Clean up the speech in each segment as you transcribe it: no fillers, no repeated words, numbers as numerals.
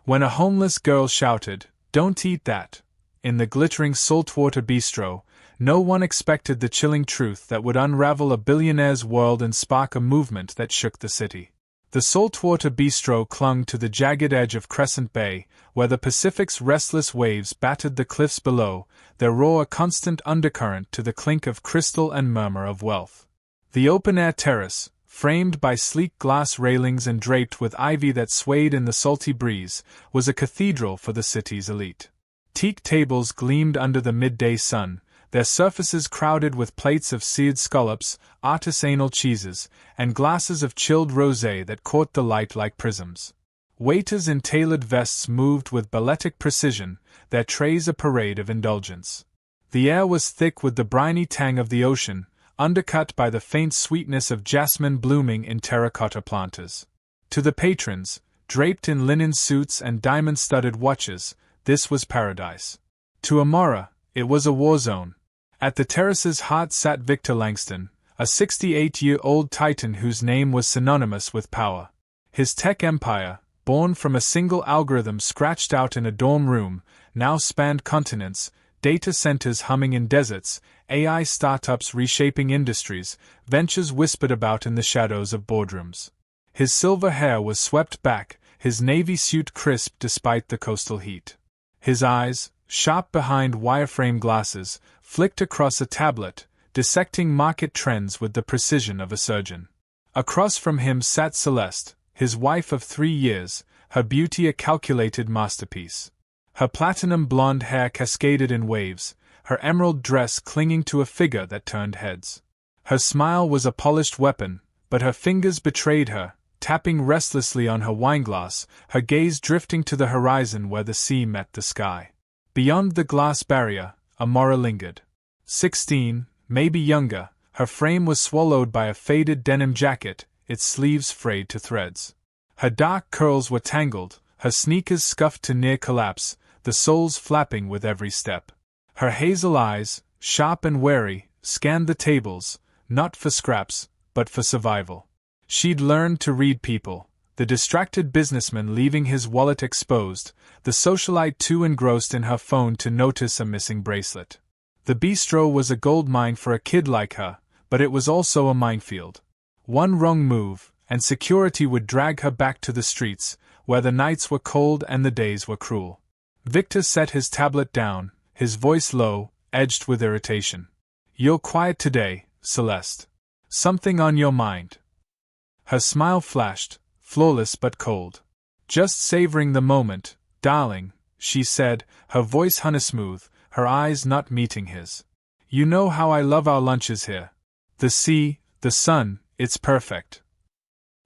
When a homeless girl shouted, "Don't eat that," in the glittering saltwater bistro, no one expected the chilling truth that would unravel a billionaire's world and spark a movement that shook the city. The saltwater bistro clung to the jagged edge of Crescent Bay, where the Pacific's restless waves battered the cliffs below, their roar a constant undercurrent to the clink of crystal and murmur of wealth. The open-air terrace, framed by sleek glass railings and draped with ivy that swayed in the salty breeze, was a cathedral for the city's elite. Teak tables gleamed under the midday sun, their surfaces crowded with plates of seared scallops, artisanal cheeses, and glasses of chilled rosé that caught the light like prisms. Waiters in tailored vests moved with balletic precision, their trays a parade of indulgence. The air was thick with the briny tang of the ocean, undercut by the faint sweetness of jasmine blooming in terracotta planters. To the patrons, draped in linen suits and diamond-studded watches, this was paradise. To Amara, it was a war zone. At the terrace's heart sat Victor Langston, a 68-year-old titan whose name was synonymous with power. His tech empire, born from a single algorithm scratched out in a dorm room, now spanned continents, data centers humming in deserts, AI startups reshaping industries, ventures whispered about in the shadows of boardrooms. His silver hair was swept back, his navy suit crisp despite the coastal heat. His eyes, sharp behind wireframe glasses, flicked across a tablet, dissecting market trends with the precision of a surgeon. Across from him sat Celeste, his wife of 3 years, her beauty a calculated masterpiece. Her platinum blonde hair cascaded in waves, her emerald dress clinging to a figure that turned heads. Her smile was a polished weapon, but her fingers betrayed her, tapping restlessly on her wineglass, her gaze drifting to the horizon where the sea met the sky. Beyond the glass barrier, Amara lingered. 16, maybe younger, her frame was swallowed by a faded denim jacket, its sleeves frayed to threads. Her dark curls were tangled, her sneakers scuffed to near collapse, the soles flapping with every step. Her hazel eyes, sharp and wary, scanned the tables, not for scraps, but for survival. She'd learned to read people, the distracted businessman leaving his wallet exposed, the socialite too engrossed in her phone to notice a missing bracelet. The bistro was a goldmine for a kid like her, but it was also a minefield. One wrong move, and security would drag her back to the streets, where the nights were cold and the days were cruel. Victor set his tablet down, his voice low, edged with irritation. "You're quiet today, Celeste. Something on your mind?" Her smile flashed, flawless but cold. "Just savoring the moment, darling," she said, her voice honey-smooth, her eyes not meeting his. "You know how I love our lunches here. The sea, the sun, it's perfect."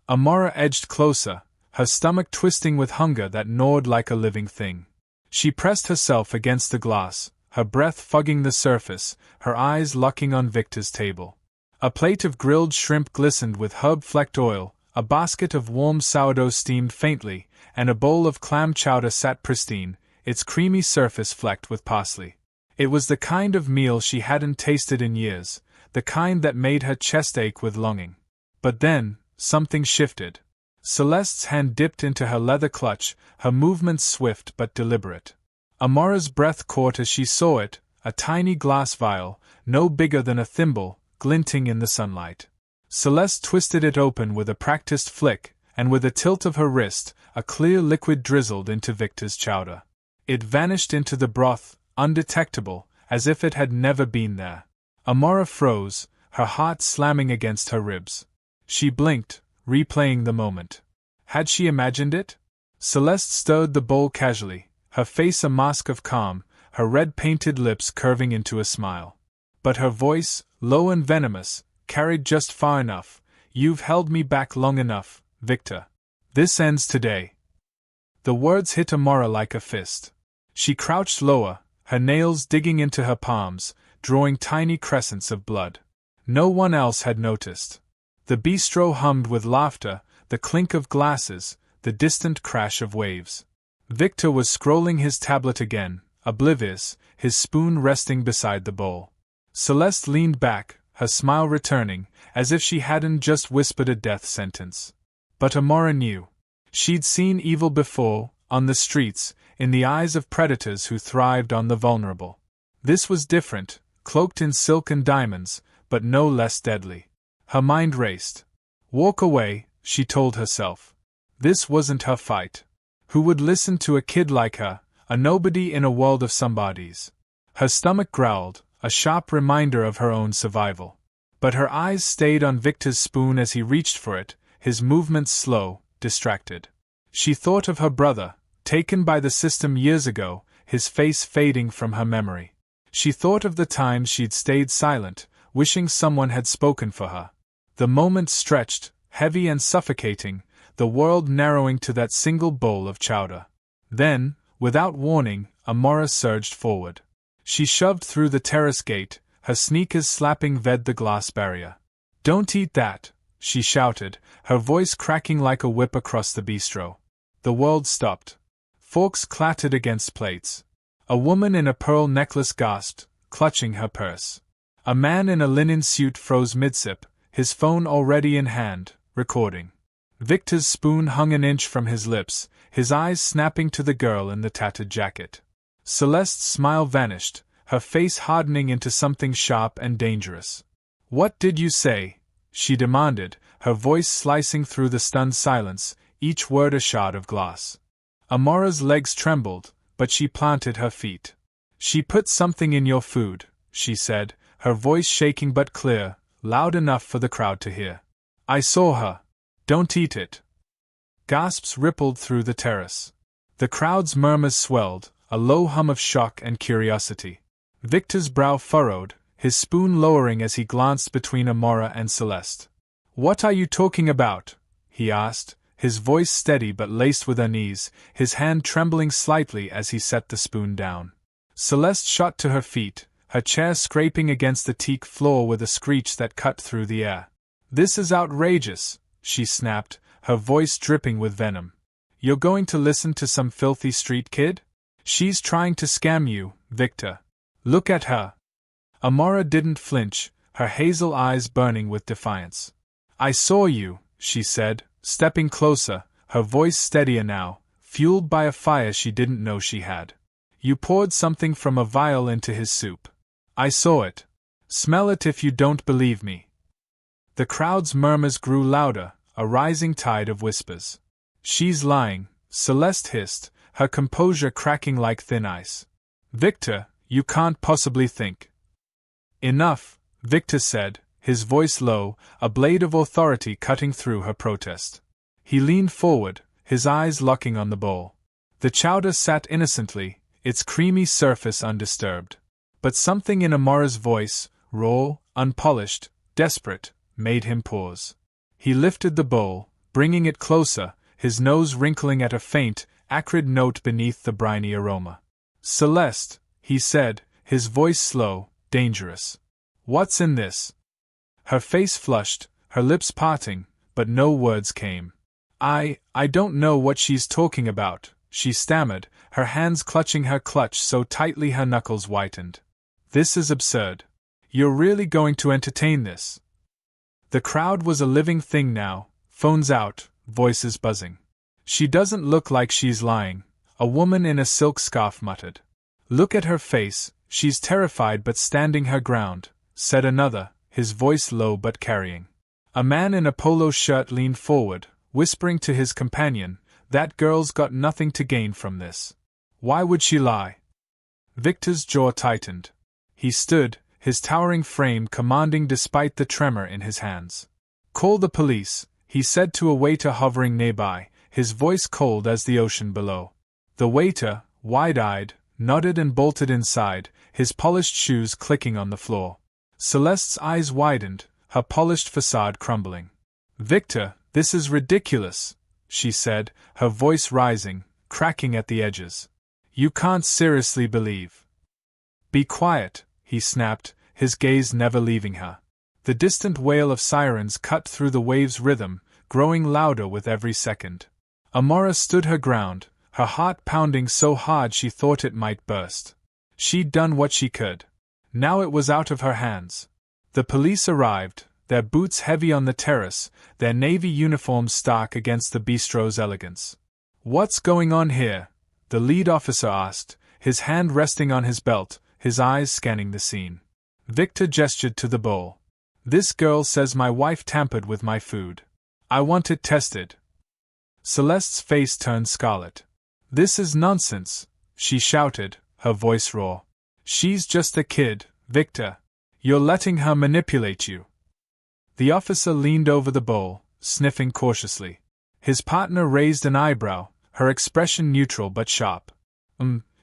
Amara edged closer, her stomach twisting with hunger that gnawed like a living thing. She pressed herself against the glass, her breath fogging the surface, her eyes locking on Victor's table. A plate of grilled shrimp glistened with herb-flecked oil, a basket of warm sourdough steamed faintly, and a bowl of clam chowder sat pristine, its creamy surface flecked with parsley. It was the kind of meal she hadn't tasted in years, the kind that made her chest ache with longing. But then, something shifted. Celeste's hand dipped into her leather clutch, her movements swift but deliberate. Amara's breath caught as she saw it, a tiny glass vial, no bigger than a thimble, glinting in the sunlight. Celeste twisted it open with a practiced flick, and with a tilt of her wrist, a clear liquid drizzled into Victor's chowder. It vanished into the broth, undetectable, as if it had never been there. Amara froze, her heart slamming against her ribs. She blinked, replaying the moment. Had she imagined it? Celeste stirred the bowl casually, her face a mask of calm, her red-painted lips curving into a smile. But her voice, low and venomous, carried just far enough. "You've held me back long enough, Victor. This ends today." The words hit Amara like a fist. She crouched lower, her nails digging into her palms, drawing tiny crescents of blood. No one else had noticed. The bistro hummed with laughter, the clink of glasses, the distant crash of waves. Victor was scrolling his tablet again, oblivious, his spoon resting beside the bowl. Celeste leaned back, her smile returning, as if she hadn't just whispered a death sentence. But Amara knew. She'd seen evil before, on the streets, in the eyes of predators who thrived on the vulnerable. This was different, cloaked in silk and diamonds, but no less deadly. Her mind raced. Walk away, she told herself. This wasn't her fight. Who would listen to a kid like her, a nobody in a world of somebodies? Her stomach growled, a sharp reminder of her own survival. But her eyes stayed on Victor's spoon as he reached for it, his movements slow, distracted. She thought of her brother, taken by the system years ago, his face fading from her memory. She thought of the times she'd stayed silent, wishing someone had spoken for her. The moment stretched, heavy and suffocating, the world narrowing to that single bowl of chowder. Then, without warning, Amora surged forward. She shoved through the terrace gate, her sneakers slapping the glass barrier. "Don't eat that!" she shouted, her voice cracking like a whip across the bistro. The world stopped. Forks clattered against plates. A woman in a pearl necklace gasped, clutching her purse. A man in a linen suit froze mid-sip, his phone already in hand, recording. Victor's spoon hung an inch from his lips, his eyes snapping to the girl in the tattered jacket. Celeste's smile vanished, her face hardening into something sharp and dangerous. "What did you say?" she demanded, her voice slicing through the stunned silence, each word a shard of glass. Amora's legs trembled, but she planted her feet. "She put something in your food," she said, her voice shaking but clear, loud enough for the crowd to hear. "I saw her. Don't eat it." Gasps rippled through the terrace. The crowd's murmurs swelled, a low hum of shock and curiosity. Victor's brow furrowed, his spoon lowering as he glanced between Amora and Celeste. "What are you talking about?" he asked, his voice steady but laced with unease, his hand trembling slightly as he set the spoon down. Celeste shot to her feet, her chair scraping against the teak floor with a screech that cut through the air. "This is outrageous," she snapped, her voice dripping with venom. "You're going to listen to some filthy street kid? She's trying to scam you, Victor. Look at her." Amora didn't flinch, her hazel eyes burning with defiance. "I saw you," she said, stepping closer, her voice steadier now, fueled by a fire she didn't know she had. "You poured something from a vial into his soup. I saw it. Smell it if you don't believe me." The crowd's murmurs grew louder, a rising tide of whispers. "She's lying," Celeste hissed, her composure cracking like thin ice. "Victor, you can't possibly think." "Enough," Victor said, his voice low, a blade of authority cutting through her protest. He leaned forward, his eyes locking on the bowl. The chowder sat innocently, its creamy surface undisturbed. But something in Amora's voice, raw, unpolished, desperate, made him pause. He lifted the bowl, bringing it closer, his nose wrinkling at a faint, acrid note beneath the briny aroma. "Celeste," he said, his voice slow, dangerous. "What's in this?" Her face flushed, her lips parting, but no words came. I don't know what she's talking about," she stammered, her hands clutching her clutch so tightly her knuckles whitened. "This is absurd. You're really going to entertain this?" The crowd was a living thing now, phones out, voices buzzing. "She doesn't look like she's lying," a woman in a silk scarf muttered. "Look at her face, she's terrified but standing her ground," said another, his voice low but carrying. A man in a polo shirt leaned forward, whispering to his companion, "That girl's got nothing to gain from this. Why would she lie?" Victor's jaw tightened. He stood, his towering frame commanding despite the tremor in his hands. "Call the police," he said to a waiter hovering nearby, his voice cold as the ocean below. The waiter, wide-eyed, nodded and bolted inside, his polished shoes clicking on the floor. Celeste's eyes widened, her polished facade crumbling. "Victor, this is ridiculous," she said, her voice rising, cracking at the edges. "You can't seriously believe." "Be quiet," he snapped, his gaze never leaving her. The distant wail of sirens cut through the waves' rhythm, growing louder with every second. Amora stood her ground, her heart pounding so hard she thought it might burst. She'd done what she could. Now it was out of her hands. The police arrived, their boots heavy on the terrace, their navy uniforms stark against the bistro's elegance. "What's going on here?" the lead officer asked, his hand resting on his belt, his eyes scanning the scene. Victor gestured to the bowl. "This girl says my wife tampered with my food. I want it tested." Celeste's face turned scarlet. "This is nonsense," she shouted, her voice raw. "She's just a kid, Victor. You're letting her manipulate you." The officer leaned over the bowl, sniffing cautiously. His partner raised an eyebrow, her expression neutral but sharp.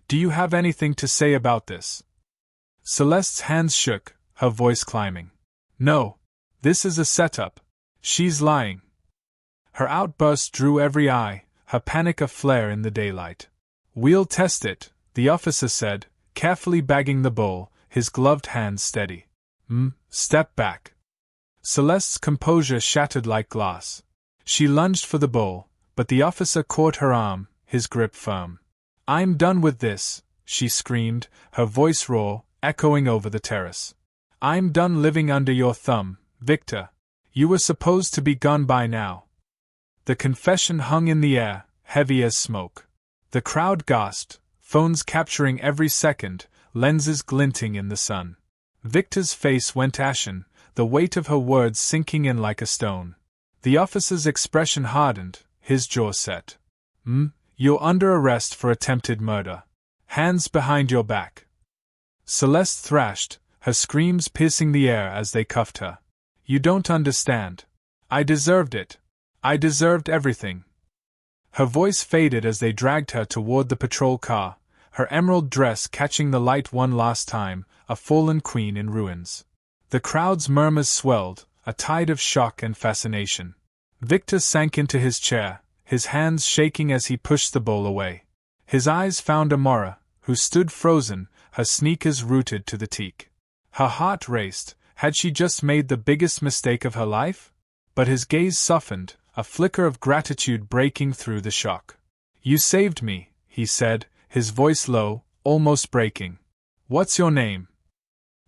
Do you have anything to say about this?" Celeste's hands shook, her voice climbing. "No. This is a setup. She's lying." Her outburst drew every eye, her panic aflare in the daylight. "We'll test it," the officer said, carefully bagging the bowl, his gloved hands steady. Step back." Celeste's composure shattered like glass. She lunged for the bowl, but the officer caught her arm, his grip firm. "I'm done with this," she screamed, her voice raw, echoing over the terrace. "I'm done living under your thumb, Victor. You were supposed to be gone by now." The confession hung in the air, heavy as smoke. The crowd gasped, phones capturing every second, lenses glinting in the sun. Victor's face went ashen, the weight of her words sinking in like a stone. The officer's expression hardened, his jaw set. You're under arrest for attempted murder. Hands behind your back." Celeste thrashed, her screams piercing the air as they cuffed her. "You don't understand. I deserved it. I deserved everything." Her voice faded as they dragged her toward the patrol car, her emerald dress catching the light one last time, a fallen queen in ruins. The crowd's murmurs swelled, a tide of shock and fascination. Victor sank into his chair, his hands shaking as he pushed the bowl away. His eyes found Amora, who stood frozen, her sneakers rooted to the teak. Her heart raced. Had she just made the biggest mistake of her life? But his gaze softened, a flicker of gratitude breaking through the shock. "You saved me," he said, his voice low, almost breaking. "What's your name?"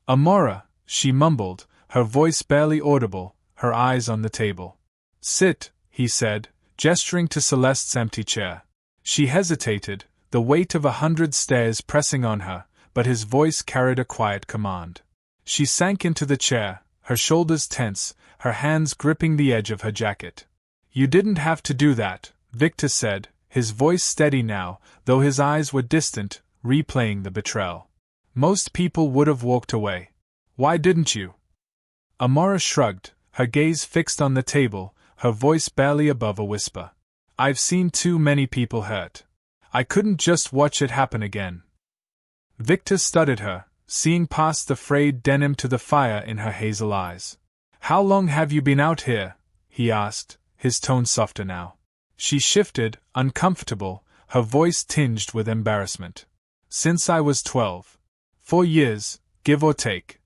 "Amora," she mumbled, her voice barely audible, her eyes on the table. "Sit," he said, gesturing to Celeste's empty chair. She hesitated, the weight of 100 stares pressing on her, but his voice carried a quiet command. She sank into the chair, her shoulders tense, her hands gripping the edge of her jacket. "You didn't have to do that," Victor said, his voice steady now, though his eyes were distant, replaying the betrayal. "Most people would have walked away. Why didn't you?" Amora shrugged, her gaze fixed on the table, her voice barely above a whisper. "I've seen too many people hurt. I couldn't just watch it happen again." Victor studied her, seeing past the frayed denim to the fire in her hazel eyes. "How long have you been out here?" he asked, his tone softer now. She shifted, uncomfortable, her voice tinged with embarrassment. "Since I was 12. 4 years, give or take."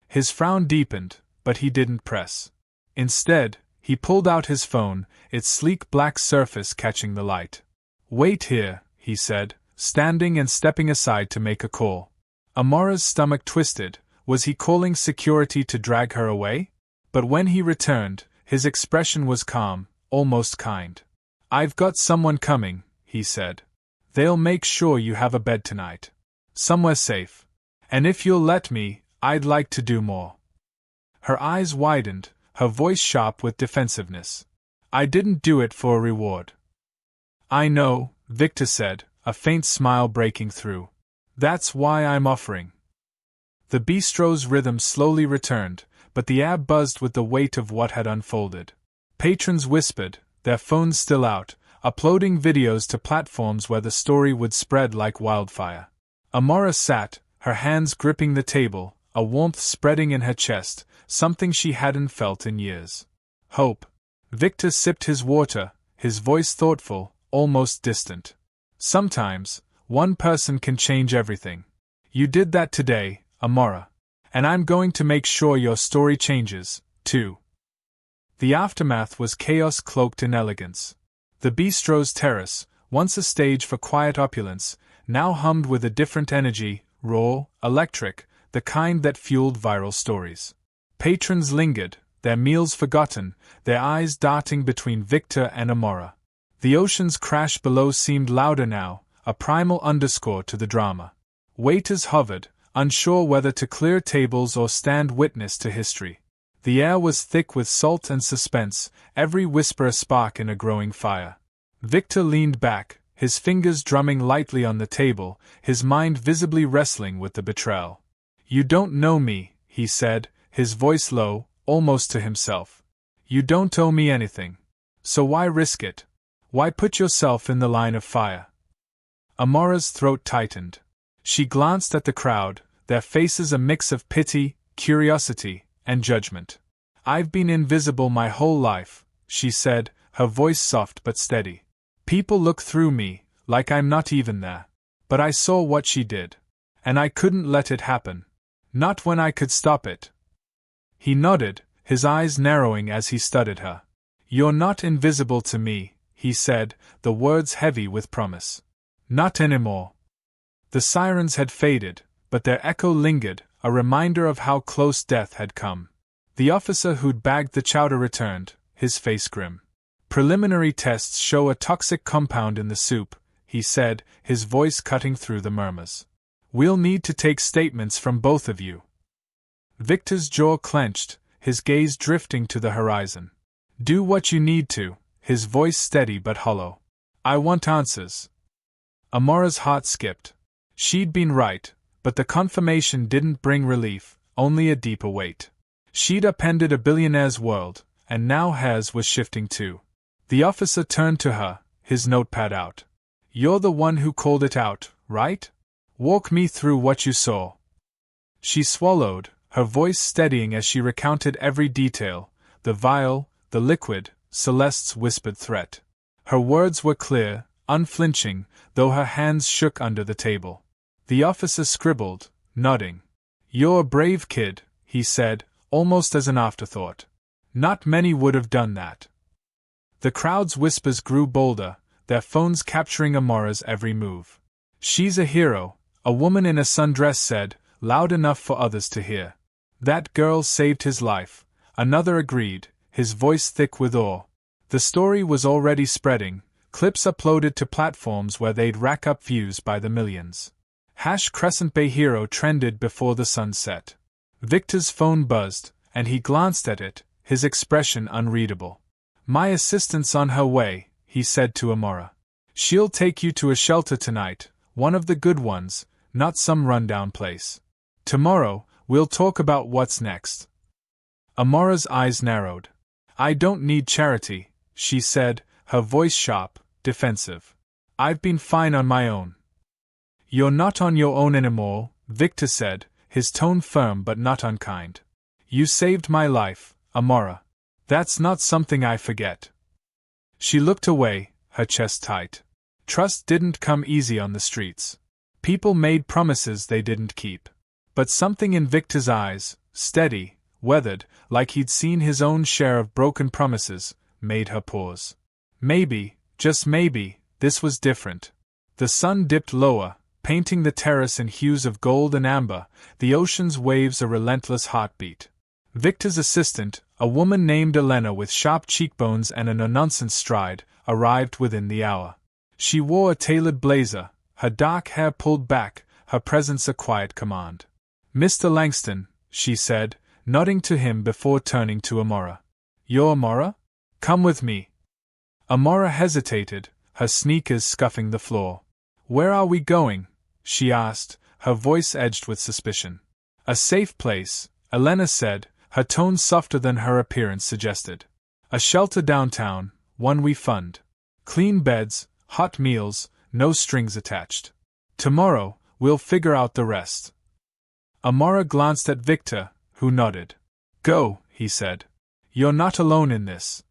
His frown deepened, but he didn't press. Instead, he pulled out his phone, its sleek black surface catching the light. "Wait here," he said, standing and stepping aside to make a call. Amora's stomach twisted. Was he calling security to drag her away? But when he returned, his expression was calm, almost kind. "I've got someone coming," he said. "They'll make sure you have a bed tonight. Somewhere safe. And if you'll let me, I'd like to do more." Her eyes widened, her voice sharp with defensiveness. "I didn't do it for a reward." "I know," Victor said, a faint smile breaking through. "That's why I'm offering." The bistro's rhythm slowly returned, but the air buzzed with the weight of what had unfolded. Patrons whispered, their phones still out, uploading videos to platforms where the story would spread like wildfire. Amora sat, her hands gripping the table, a warmth spreading in her chest, something she hadn't felt in years. "Hope." Victor sipped his water, his voice thoughtful, almost distant. "Sometimes, one person can change everything. You did that today, Amora. And I'm going to make sure your story changes, too." The aftermath was chaos cloaked in elegance. The bistro's terrace, once a stage for quiet opulence, now hummed with a different energy, raw, electric, the kind that fueled viral stories. Patrons lingered, their meals forgotten, their eyes darting between Victor and Amora. The ocean's crash below seemed louder now, a primal underscore to the drama. Waiters hovered, unsure whether to clear tables or stand witness to history. The air was thick with salt and suspense, every whisper a spark in a growing fire. Victor leaned back, his fingers drumming lightly on the table, his mind visibly wrestling with the betrayal. "You don't know me," he said, his voice low, almost to himself. "You don't owe me anything. So why risk it? Why put yourself in the line of fire?" Amora's throat tightened. She glanced at the crowd, their faces a mix of pity, curiosity, and judgment. "I've been invisible my whole life," she said, her voice soft but steady. "People look through me, like I'm not even there. But I saw what she did. And I couldn't let it happen. Not when I could stop it." He nodded, his eyes narrowing as he studied her. "You're not invisible to me," he said, the words heavy with promise. "Not anymore." The sirens had faded, but their echo lingered, a reminder of how close death had come. The officer who'd bagged the chowder returned, his face grim. "Preliminary tests show a toxic compound in the soup," he said, his voice cutting through the murmurs. "We'll need to take statements from both of you." Victor's jaw clenched, his gaze drifting to the horizon. "Do what you need to," his voice steady but hollow. "I want answers." Amora's heart skipped. She'd been right, but the confirmation didn't bring relief, only a deeper weight. She'd upended a billionaire's world, and now hers was shifting too. The officer turned to her, his notepad out. "You're the one who called it out, right? Walk me through what you saw." She swallowed, her voice steadying as she recounted every detail, the vial, the liquid, Celeste's whispered threat. Her words were clear, unflinching, though her hands shook under the table. The officer scribbled, nodding. "You're a brave kid," he said, almost as an afterthought. "Not many would have done that." The crowd's whispers grew bolder, their phones capturing Amora's every move. "She's a hero," a woman in a sundress said, loud enough for others to hear. "That girl saved his life," another agreed, his voice thick with awe. The story was already spreading, clips uploaded to platforms where they'd rack up views by the millions. #Crescent Bay Hero trended before the sun set. Victor's phone buzzed, and he glanced at it, his expression unreadable. "My assistant's on her way," he said to Amora. "She'll take you to a shelter tonight, one of the good ones, not some rundown place. Tomorrow, we'll talk about what's next." Amora's eyes narrowed. "I don't need charity," she said, her voice sharp, defensive. "I've been fine on my own." "You're not on your own anymore," Victor said, his tone firm but not unkind. "You saved my life, Amora. That's not something I forget." She looked away, her chest tight. Trust didn't come easy on the streets. People made promises they didn't keep. But something in Victor's eyes, steady, weathered, like he'd seen his own share of broken promises, made her pause. Maybe, just maybe, this was different. The sun dipped lower, painting the terrace in hues of gold and amber, the ocean's waves a relentless heartbeat. Victor's assistant, a woman named Elena with sharp cheekbones and a no-nonsense stride, arrived within the hour. She wore a tailored blazer, her dark hair pulled back, her presence a quiet command. "Mr. Langston," she said, nodding to him before turning to Amora. "You're Amora? Come with me." Amora hesitated, her sneakers scuffing the floor. "Where are we going?" she asked, her voice edged with suspicion. "A safe place," Elena said, her tone softer than her appearance suggested. "A shelter downtown, one we fund. Clean beds, hot meals, no strings attached. Tomorrow, we'll figure out the rest." Amora glanced at Victor, who nodded. "Go," he said. "You're not alone in this."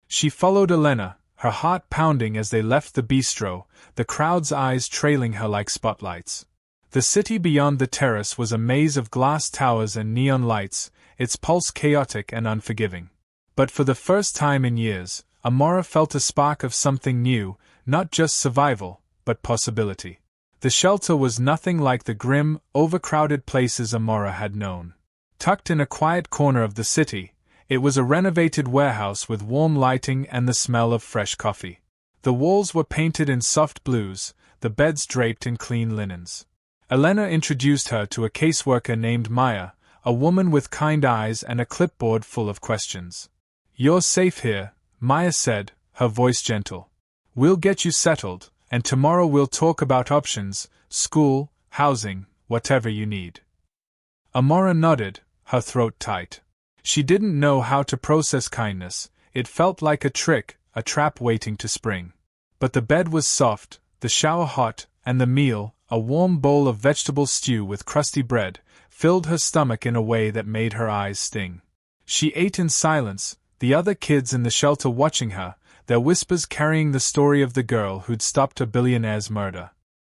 She followed Elena, her heart pounding as they left the bistro, the crowd's eyes trailing her like spotlights. The city beyond the terrace was a maze of glass towers and neon lights, its pulse chaotic and unforgiving. But for the first time in years, Amora felt a spark of something new, not just survival, but possibility. The shelter was nothing like the grim, overcrowded places Amora had known. Tucked in a quiet corner of the city, it was a renovated warehouse with warm lighting and the smell of fresh coffee. The walls were painted in soft blues, the beds draped in clean linens. Elena introduced her to a caseworker named Maya, a woman with kind eyes and a clipboard full of questions. "You're safe here," Maya said, her voice gentle. "We'll get you settled, and tomorrow we'll talk about options, school, housing, whatever you need." Amora nodded, her throat tight. She didn't know how to process kindness. It felt like a trick, a trap waiting to spring. But the bed was soft, the shower hot, and the meal, a warm bowl of vegetable stew with crusty bread, filled her stomach in a way that made her eyes sting. She ate in silence, the other kids in the shelter watching her, their whispers carrying the story of the girl who'd stopped a billionaire's murder.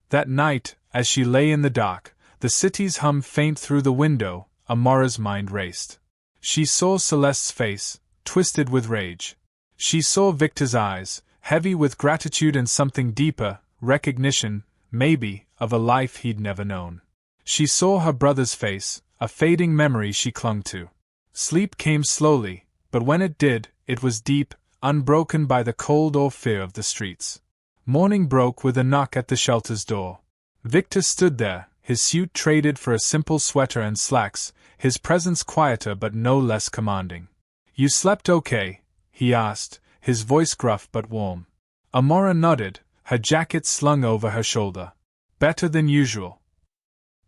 That night, as she lay in the dark, the city's hum faint through the window, Amora's mind raced. She saw Celeste's face, twisted with rage. She saw Victor's eyes, heavy with gratitude and something deeper, recognition, maybe, of a life he'd never known. She saw her brother's face, a fading memory she clung to. Sleep came slowly, but when it did, it was deep, unbroken by the cold or fear of the streets. Morning broke with a knock at the shelter's door. Victor stood there, his suit traded for a simple sweater and slacks, his presence quieter but no less commanding. "You slept okay?" he asked, his voice gruff but warm. Amora nodded, her jacket slung over her shoulder. "Better than usual."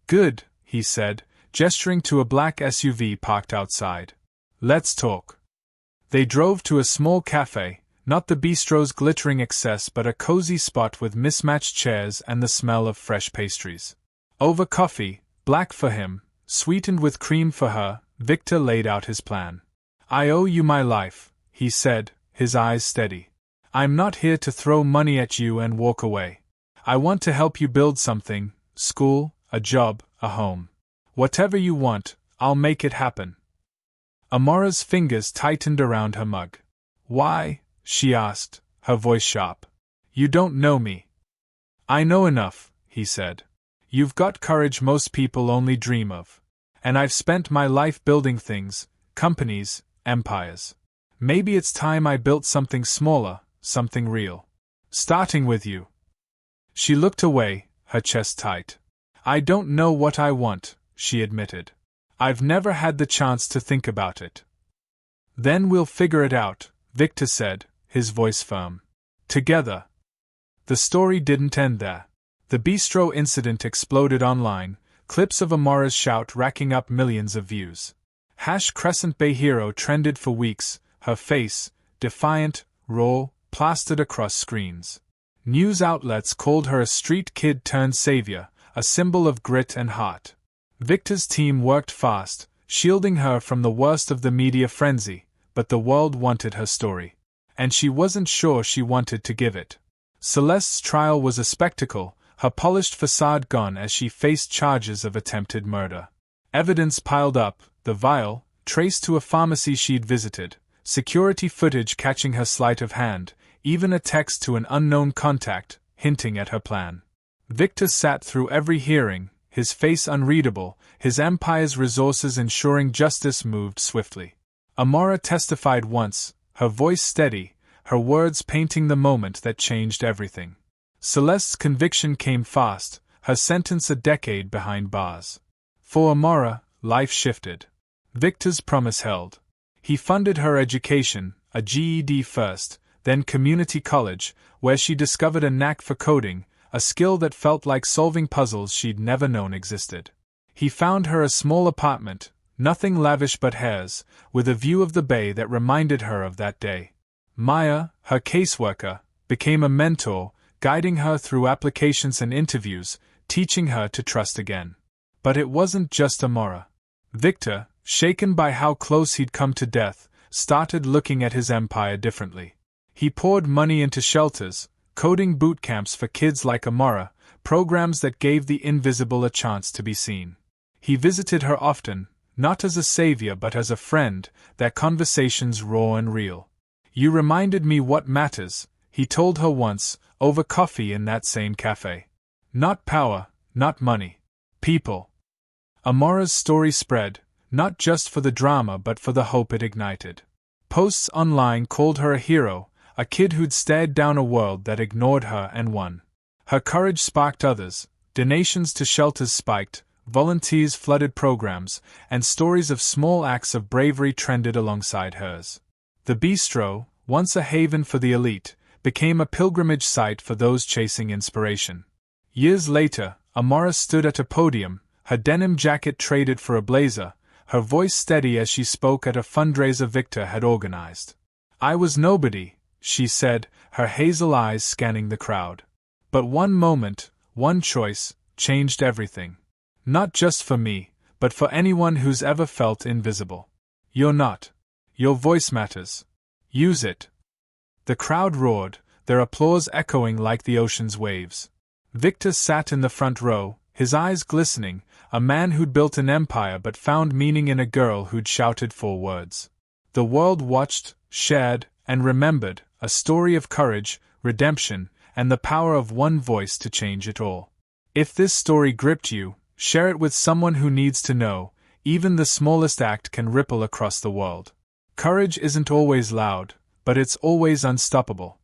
"Good," he said, gesturing to a black SUV parked outside. "Let's talk." They drove to a small cafe, not the bistro's glittering excess but a cozy spot with mismatched chairs and the smell of fresh pastries. Over coffee, black for him, sweetened with cream for her, Victor laid out his plan. "I owe you my life," he said, his eyes steady. "I'm not here to throw money at you and walk away. I want to help you build something, school, a job, a home. Whatever you want, I'll make it happen." Amora's fingers tightened around her mug. "Why?" she asked, her voice sharp. "You don't know me." "I know enough," he said. "You've got courage most people only dream of. And I've spent my life building things, companies, empires. Maybe it's time I built something smaller, something real. Starting with you." She looked away, her chest tight. "I don't know what I want," she admitted. "I've never had the chance to think about it." "Then we'll figure it out," Victor said, his voice firm. "Together." The story didn't end there. The bistro incident exploded online, clips of Amora's shout racking up millions of views. #Crescent Bay Hero trended for weeks, her face, defiant, raw, plastered across screens. News outlets called her a street kid turned savior, a symbol of grit and heart. Victor's team worked fast, shielding her from the worst of the media frenzy, but the world wanted her story. And she wasn't sure she wanted to give it. Celeste's trial was a spectacle, her polished facade gone as she faced charges of attempted murder. Evidence piled up, the vial, traced to a pharmacy she'd visited, security footage catching her sleight of hand, even a text to an unknown contact, hinting at her plan. Victor sat through every hearing, his face unreadable, his empire's resources ensuring justice moved swiftly. Amora testified once, her voice steady, her words painting the moment that changed everything. Celeste's conviction came fast, her sentence a decade behind bars. For Amora, life shifted. Victor's promise held. He funded her education, a GED first, then community college, where she discovered a knack for coding, a skill that felt like solving puzzles she'd never known existed. He found her a small apartment, nothing lavish but hers, with a view of the bay that reminded her of that day. Maya, her caseworker, became a mentor, guiding her through applications and interviews, teaching her to trust again. But it wasn't just Amora. Victor, shaken by how close he'd come to death, started looking at his empire differently. He poured money into shelters, coding boot camps for kids like Amora, programs that gave the invisible a chance to be seen. He visited her often, not as a savior but as a friend, their conversations raw and real. "You reminded me what matters," he told her once, over coffee in that same cafe. "Not power, not money. People." Amora's story spread, not just for the drama but for the hope it ignited. Posts online called her a hero, A kid who'd stared down a world that ignored her and won. Her courage sparked others, donations to shelters spiked, volunteers flooded programs, and stories of small acts of bravery trended alongside hers. The bistro, once a haven for the elite, became a pilgrimage site for those chasing inspiration. Years later, Amara stood at a podium, her denim jacket traded for a blazer, her voice steady as she spoke at a fundraiser Victor had organized. "I was nobody," she said, her hazel eyes scanning the crowd. "But one moment, one choice, changed everything. Not just for me, but for anyone who's ever felt invisible. You're not. Your voice matters. Use it." The crowd roared, their applause echoing like the ocean's waves. Victor sat in the front row, his eyes glistening, a man who'd built an empire but found meaning in a girl who'd shouted 4 words. The world watched, shared, and remembered, a story of courage, redemption, and the power of one voice to change it all. If this story gripped you, share it with someone who needs to know. Even the smallest act can ripple across the world. Courage isn't always loud, but it's always unstoppable.